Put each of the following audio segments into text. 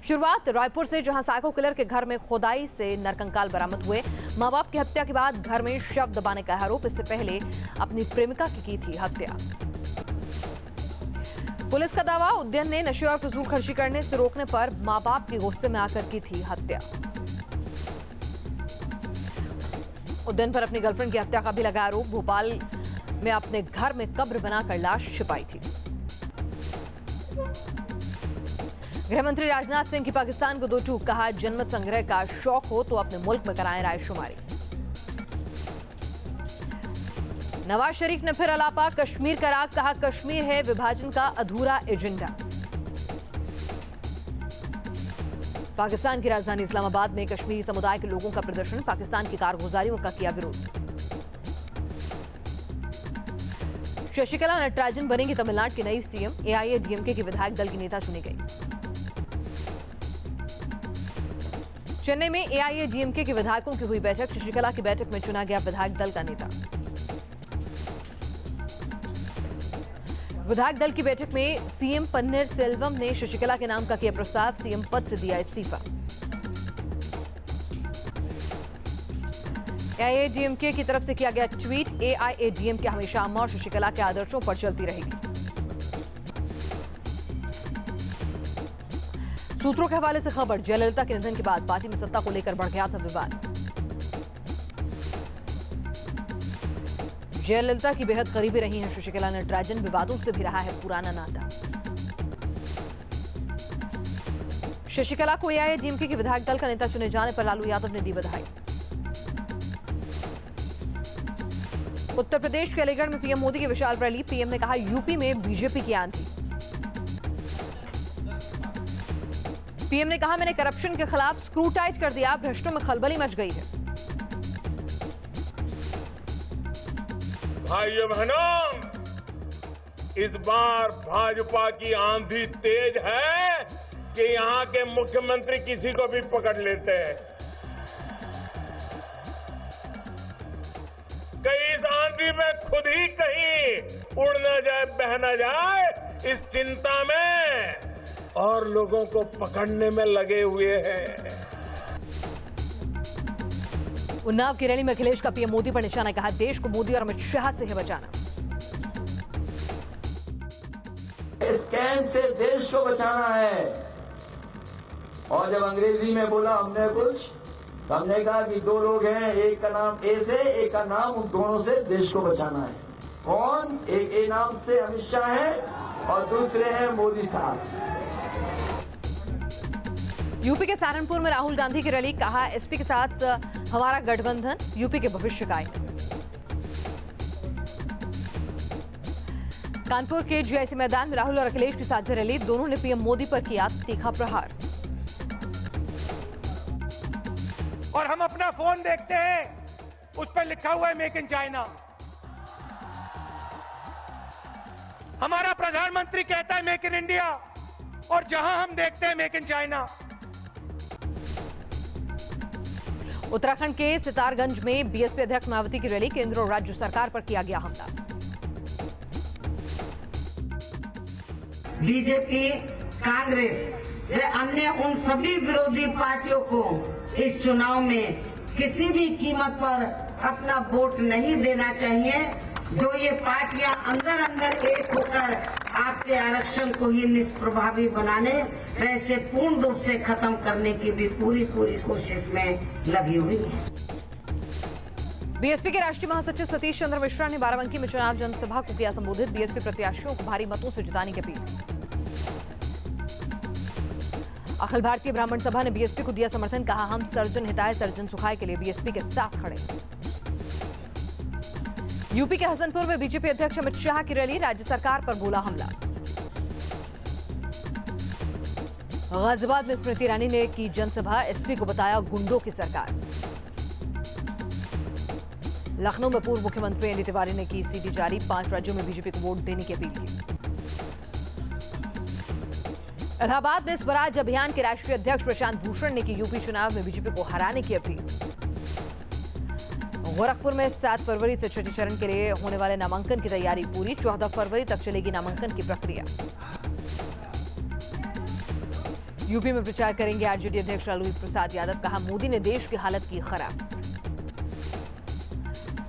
शुरुआत रायपुर से, जहां साइको किलर के घर में खुदाई से नरकंकाल बरामद हुए। मां बाप की हत्या के बाद घर में शव दबाने का आरोप, इससे पहले अपनी प्रेमिका की थी हत्या। पुलिस का दावा, उद्यन ने नशे और फिजूल खर्ची करने से रोकने पर मां बाप के गुस्से में आकर की थी हत्या। उद्यन पर अपनी गर्लफ्रेंड की हत्या का भी लगा आरोप। भोपाल में अपने घर में कब्र बनाकर लाश छिपाई थी। गृह मंत्री राजनाथ सिंह की पाकिस्तान को दो टूक, कहा जनमत संग्रह का शौक हो तो अपने मुल्क में कराएं रायशुमारी। नवाज शरीफ ने फिर अलापा कश्मीर का राग, कहा कश्मीर है विभाजन का अधूरा एजेंडा। पाकिस्तान की राजधानी इस्लामाबाद में कश्मीरी समुदाय के लोगों का प्रदर्शन, पाकिस्तान की कारगुजारियों का किया विरोध। शशिकला नटराजन बनेंगी तमिलनाडु की नई सीएम, एआईएडीएमके के विधायक दल की नेता चुनी गई। चेन्नई में एआईएडीएमके के विधायकों की हुई बैठक, शशिकला की बैठक में चुना गया विधायक दल का नेता। विधायक दल की बैठक में सीएम पन्नीर सेल्वम ने शशिकला के नाम का किया प्रस्ताव, सीएम पद से दिया इस्तीफा। एआईएडीएमके की तरफ से किया गया ट्वीट, एआईएडीएमके हमेशा अम्मा और शशिकला के आदर्शों पर चलती रहेगी। सूत्रों के हवाले से खबर, जयललिता के निधन के बाद पार्टी में सत्ता को लेकर बढ़ गया था विवाद। जयललिता की बेहद करीबी रही हैं शशिकला नटराजन, विवादों से भी रहा है पुराना नाता। शशिकला को एआईएडीएमके के विधायक दल का नेता चुने जाने पर लालू यादव ने दी बधाई। उत्तर प्रदेश के अलीगढ़ में पीएम मोदी की विशाल रैली, पीएम ने कहा यूपी में बीजेपी की आंधी। पीएम ने कहा मैंने करप्शन के खिलाफ स्क्रू टाइट कर दिया, भ्रष्टों में खलबली मच गई है। भाइयों बहनों, इस बार भाजपा की आंधी तेज है कि यहां के मुख्यमंत्री किसी को भी पकड़ लेते हैं। कहीं इस आंधी में खुद ही कहीं उड़ न जाए, बह न जाए, इस चिंता में और लोगों को पकड़ने में लगे हुए हैं। उन्नाव की रैली में अखिलेश का पीएम मोदी पर निशाना, कहा देश को मोदी और अमित शाह से है बचाना। स्कैम से देश को बचाना है। और जब अंग्रेजी में बोला हमने कुछ, तो हमने कहा कि दो लोग हैं, एक का नाम ए से, एक का नाम, उन दोनों से देश को बचाना है। कौन? एक ए नाम से अमित शाह है और दूसरे हैं मोदी साहब। यूपी के सहारनपुर में राहुल गांधी की रैली, कहा एसपी के साथ हमारा गठबंधन यूपी के भविष्य का है। कानपुर के जीआईसी मैदान में राहुल और अखिलेश की साझा रैली, दोनों ने पीएम मोदी पर किया तीखा प्रहार। और हम अपना फोन देखते हैं, उस पर लिखा हुआ है मेक इन चाइना। हमारा प्रधानमंत्री कहता है मेक इन इंडिया, और जहां हम देखते हैं मेक इन चाइना। उत्तराखंड के सितारगंज में बीएसपी अध्यक्ष मायावती की रैली, केंद्र और राज्य सरकार पर किया गया हमला। बीजेपी, कांग्रेस व अन्य उन सभी विरोधी पार्टियों को इस चुनाव में किसी भी कीमत पर अपना वोट नहीं देना चाहिए। जो ये पार्टियां अंदर अंदर एक होकर आपके आरक्षण को ही निष्प्रभावी बनाने, वैसे पूर्ण रूप से खत्म करने की भी पूरी कोशिश में लगी हुई है। बीएसपी के राष्ट्रीय महासचिव सतीश चंद्र मिश्रा ने बाराबंकी में चुनाव जनसभा को किया संबोधित, बीएसपी प्रत्याशियों को भारी मतों से जिताने की अपील। अखिल भारतीय ब्राह्मण सभा ने बीएसपी को दिया समर्थन, कहा हम सर्जन हिताय सर्जन सुखाय के लिए बीएसपी के साथ खड़े। यूपी के हसनपुर में बीजेपी अध्यक्ष अमित शाह की रैली, राज्य सरकार पर बोला हमला। गाजियाबाद में स्मृति ईरानी ने की जनसभा, एसपी को बताया गुंडों की सरकार। लखनऊ में पूर्व मुख्यमंत्री एनडी तिवारी ने की सीडी जारी, 5 राज्यों में बीजेपी को वोट देने की अपील की। इलाहाबाद में स्वराज अभियान के राष्ट्रीय अध्यक्ष प्रशांत भूषण ने की यूपी चुनाव में बीजेपी को हराने की अपील। गोरखपुर में 7 फरवरी से छठे चरण के लिए होने वाले नामांकन की तैयारी पूरी, 14 फरवरी तक चलेगी नामांकन की प्रक्रिया। यूपी में प्रचार करेंगे आरजेडी अध्यक्ष लालू प्रसाद यादव, कहा मोदी ने देश की हालत की खराब।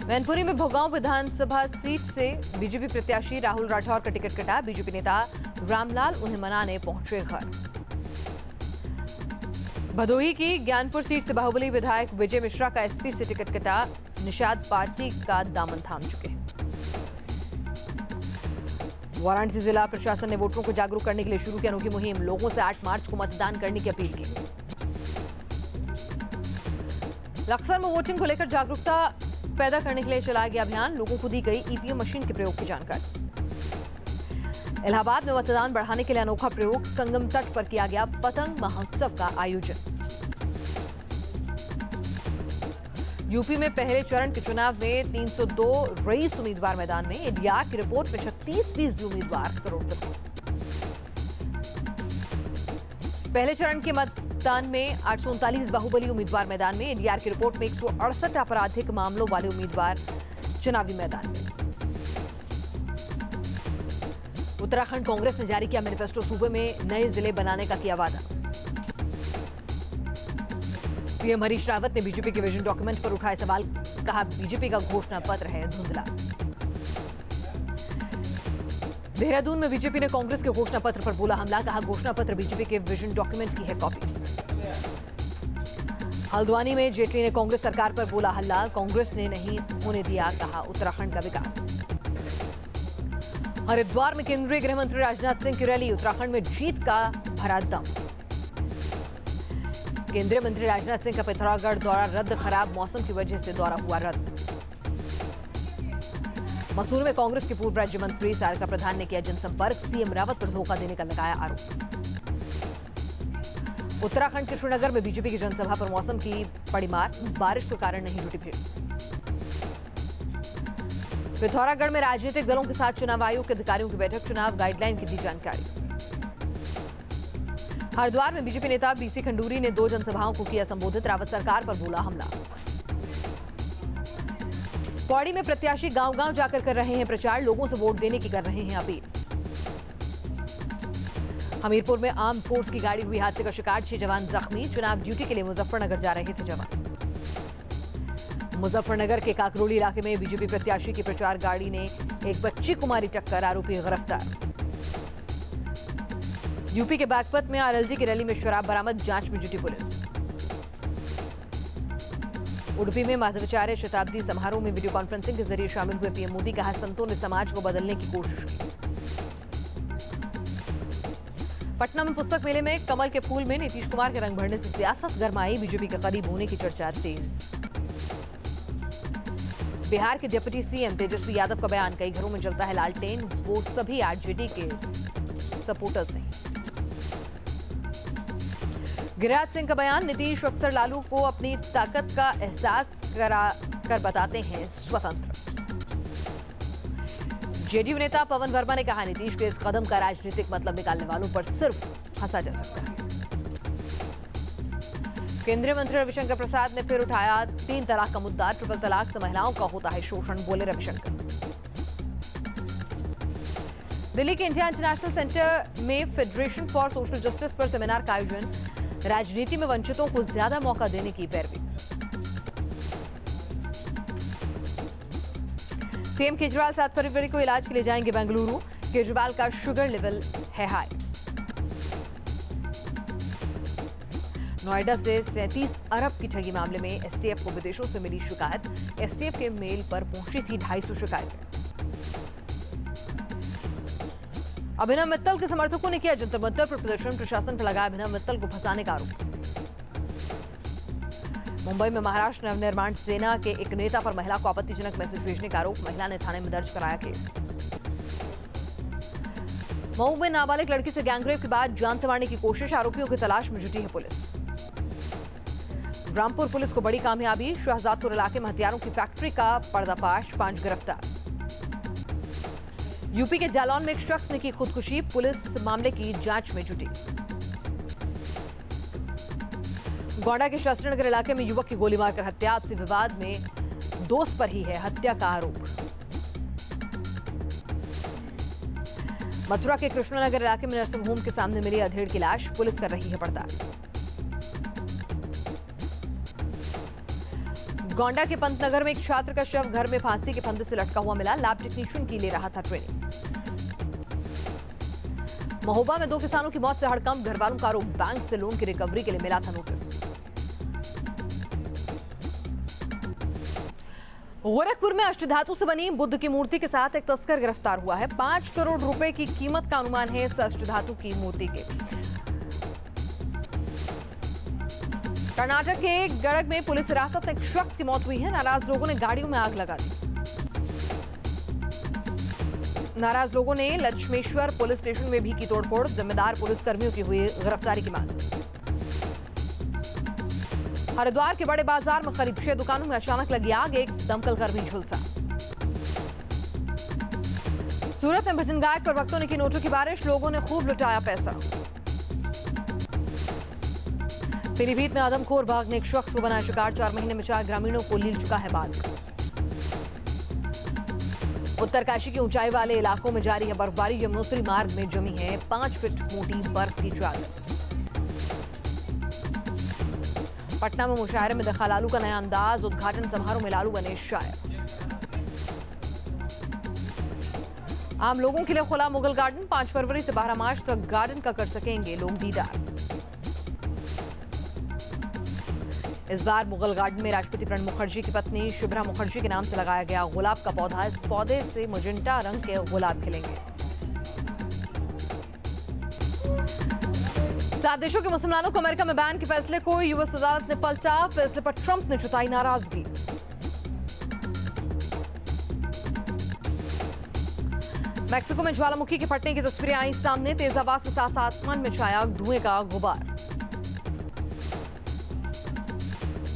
मैनपुरी में भोगांव विधानसभा सीट से बीजेपी प्रत्याशी राहुल राठौर का टिकट कटा, बीजेपी नेता रामलाल उन्हें मनाने पहुंचे घर। भदोही की ज्ञानपुर सीट से बाहुबली विधायक विजय मिश्रा का एसपी से टिकट कटा, निषाद पार्टी का दामन थाम चुके हैं। वाराणसी जिला प्रशासन ने वोटरों को जागरूक करने के लिए शुरू की अनोखी मुहिम, लोगों से 8 मार्च को मतदान करने की अपील की। लक्सर में वोटिंग को लेकर जागरूकता पैदा करने के लिए चलाया गया अभियान, लोगों को दी गई ईवीएम मशीन के प्रयोग की जानकारी। इलाहाबाद में मतदान बढ़ाने के लिए अनोखा प्रयोग, संगम तट पर किया गया पतंग महोत्सव का आयोजन। यूपी में पहले चरण के चुनाव में 302 रईस उम्मीदवार मैदान में, एडीआर की रिपोर्ट में 36% उम्मीदवार करोड़पति। पहले चरण के मतदान में 839 बाहुबली उम्मीदवार मैदान में, एडीआर की रिपोर्ट में 168 आपराधिक मामलों वाले उम्मीदवार चुनावी मैदान में। उत्तराखंड कांग्रेस ने जारी किया मैनिफेस्टो, सूबे में नए जिले बनाने का किया वादा। सीएम हरीश रावत ने बीजेपी के विजन डॉक्यूमेंट पर उठाए सवाल, कहा बीजेपी का घोषणा पत्र है धुंधला। देहरादून में बीजेपी ने कांग्रेस के घोषणा पत्र पर बोला हमला, कहा घोषणा पत्र बीजेपी के विजन डॉक्यूमेंट की है कॉपी। हल्द्वानी में जेटली ने कांग्रेस सरकार पर बोला हल्ला, कांग्रेस ने नहीं होने दिया, कहा उत्तराखंड का विकास। हरिद्वार में केंद्रीय गृह मंत्री राजनाथ सिंह की रैली, उत्तराखंड में जीत का भरा दम। केंद्रीय मंत्री राजनाथ सिंह का पिथौरागढ़ दौरा रद्द, खराब मौसम की वजह से दौरा हुआ रद्द। मसूर में कांग्रेस के पूर्व राज्य मंत्री सारिका प्रधान ने किया जनसंपर्क, सीएम रावत पर धोखा देने का लगाया आरोप। उत्तराखंड के श्रीनगर में बीजेपी की जनसभा पर मौसम की पड़ी मार, बारिश के कारण नहीं जुटी भीड़। पिथौरागढ़ में राजनीतिक दलों के साथ चुनाव आयोग के अधिकारियों की बैठक, चुनाव गाइडलाइन की दी जानकारी। हरिद्वार में बीजेपी नेता बीसी खंडूरी ने 2 जनसभाओं को किया संबोधित, रावत सरकार पर बोला हमला। पौड़ी में प्रत्याशी गांव-गांव जाकर कर रहे हैं प्रचार, लोगों से वोट देने की कर रहे हैं अपील। हमीरपुर में आर्म फोर्स की गाड़ी हुई हादसे का शिकार, 6 जवान जख्मी, चुनाव ड्यूटी के लिए मुजफ्फरनगर जा रहे थे जवान। मुजफ्फरनगर के काकरोली इलाके में बीजेपी प्रत्याशी की प्रचार गाड़ी ने एक बच्ची को मारी टक्कर, आरोपी गिरफ्तार। यूपी के बागपत में आरएलडी की रैली में शराब बरामद, जांच में जुटी पुलिस। उडुपी में माधवाचार्य शताब्दी समारोह में वीडियो कॉन्फ्रेंसिंग के जरिए शामिल हुए पीएम मोदी, कहा संतों ने समाज को बदलने की कोशिश की। पटना में पुस्तक मेले में कमल के फूल में नीतीश कुमार के रंग भरने से सियासत गरमाई, बीजेपी के करीब होने की चर्चा तेज। बिहार के डिप्टी सीएम तेजस्वी यादव का बयान, कई घरों में जलता है लालटेन, वो सभी आरजेडी के सपोर्टर्स नहीं। गिरिराज सिंह का बयान, नीतीश अक्सर लालू को अपनी ताकत का एहसास करा कर बताते हैं स्वतंत्र। जेडीयू नेता पवन वर्मा ने कहा नीतीश के इस कदम का राजनीतिक मतलब निकालने वालों पर सिर्फ हंसा जा सकता है। केंद्रीय मंत्री रविशंकर प्रसाद ने फिर उठाया 3 तलाक का मुद्दा, ट्रिपल तलाक से महिलाओं का होता है शोषण, बोले रविशंकर। दिल्ली के इंडिया इंटरनेशनल सेंटर में फेडरेशन फॉर सोशल जस्टिस पर सेमिनार का आयोजन, राजनीति में वंचितों को ज्यादा मौका देने की पैरवी। सीएम केजरीवाल 7 फरवरी को इलाज के लिए जाएंगे बेंगलुरु, केजरीवाल का शुगर लेवल है हाई। नोएडा से 37 अरब की ठगी मामले में एसटीएफ को विदेशों से मिली शिकायत, एसटीएफ के मेल पर पहुंची थी 250 शिकायतें। अभिनव मित्तल के समर्थकों ने किया जंतर मंतर पर प्रदर्शन, प्रशासन पर लगाया अभिनव मित्तल को फंसाने का आरोप। मुंबई में महाराष्ट्र नवनिर्माण सेना के एक नेता पर महिला को आपत्तिजनक मैसेज भेजने का आरोप, महिला ने थाने में दर्ज कराया केस। मऊ में नाबालिग लड़की से गैंगरेप के बाद जान से मारने की कोशिश, आरोपियों की तलाश में जुटी है पुलिस। रामपुर पुलिस को बड़ी कामयाबी, शहजादपुर इलाके में हथियारों की फैक्ट्री का पर्दाफाश, 5 गिरफ्तार। यूपी के जालौन में एक शख्स ने की खुदकुशी, पुलिस मामले की जांच में जुटी। गोंडा के शास्त्रीनगर इलाके में युवक की गोली मारकर हत्या, आपसी विवाद में दोस्त पर ही है हत्या का आरोप। मथुरा के कृष्णानगर इलाके में नर्सिंग होम के सामने मिली अधेड़ की लाश, पुलिस कर रही है पड़ताल। गोंडा के पंतनगर में एक छात्र का शव घर में फांसी के फंदे से लटका हुआ मिला, लैब टेक्नीशियन की ले रहा था ट्रेनिंग। महोबा में 2 किसानों की मौत से हड़कंप, घर वालों का आरोप बैंक से लोन की रिकवरी के लिए मिला था नोटिस। गोरखपुर में अष्टधातु से बनी बुद्ध की मूर्ति के साथ एक तस्कर गिरफ्तार हुआ है। 5 करोड़ रुपए की कीमत का अनुमान है इस अष्टधातु की मूर्ति के। कर्नाटक के गड़ग में पुलिस हिरासत में एक शख्स की मौत हुई है। नाराज लोगों ने गाड़ियों में आग लगा दी। नाराज लोगों ने लक्ष्मेश्वर पुलिस स्टेशन में भी की तोड़फोड़, जिम्मेदार पुलिसकर्मियों की हुई गिरफ्तारी की मांग। हरिद्वार के बड़े बाजार में करीब 6 दुकानों में अचानक लगी आग, एक दमकल कर्मी झुलसा। सूरत में भजन गायक पर भक्तों ने की नोटों की बारिश, लोगों ने खूब लुटाया पैसा। पीलीभीत में आदमखोर बाघ ने एक शख्स को बनाया शिकार, 4 महीने में 4 ग्रामीणों को लील चुका है बाघ। उत्तरकाशी के ऊंचाई वाले इलाकों में जारी है बर्फबारी, यमुनोत्री मार्ग में जमी है 5 फीट मोटी बर्फ की चादर। पटना में मुशायरे में दिखा लालू का नया अंदाज, उद्घाटन समारोह में लालू बने शायर। आम लोगों के लिए खुला मुगल गार्डन, 5 फरवरी से 12 मार्च तक गार्डन का कर सकेंगे लोग दीदार। इस बार मुगल गार्डन में राष्ट्रपति प्रणब मुखर्जी की पत्नी शुभ्रा मुखर्जी के नाम से लगाया गया गुलाब का पौधा, इस पौधे से मजेंटा रंग के गुलाब खिलेंगे। 7 देशों के मुसलमानों को अमेरिका में बैन के फैसले को यूएस अदालत ने पलटा, फैसले पर ट्रंप ने जताई नाराजगी। मैक्सिको में ज्वालामुखी के फटने की तस्वीरें आई सामने, तेज हवा के साथ आसमान में छाया धुएं का गुबार।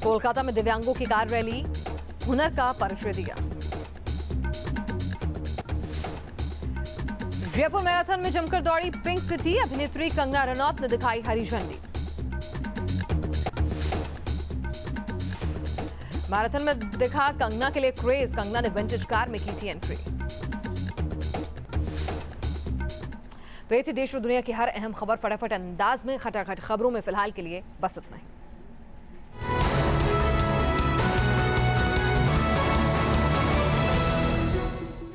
कोलकाता में दिव्यांगों की कार रैली, हुनर का परिचय दिया। जयपुर मैराथन में जमकर दौड़ी पिंक सिटी, अभिनेत्री कंगना रनौत ने दिखाई हरी झंडी। मैराथन में दिखा कंगना के लिए क्रेज, कंगना ने विंटेज कार में की थी एंट्री। तो ये थी देश और दुनिया की हर अहम खबर फटाफट अंदाज में, खटाखट खबरों में फिलहाल के लिए बस इतना ही।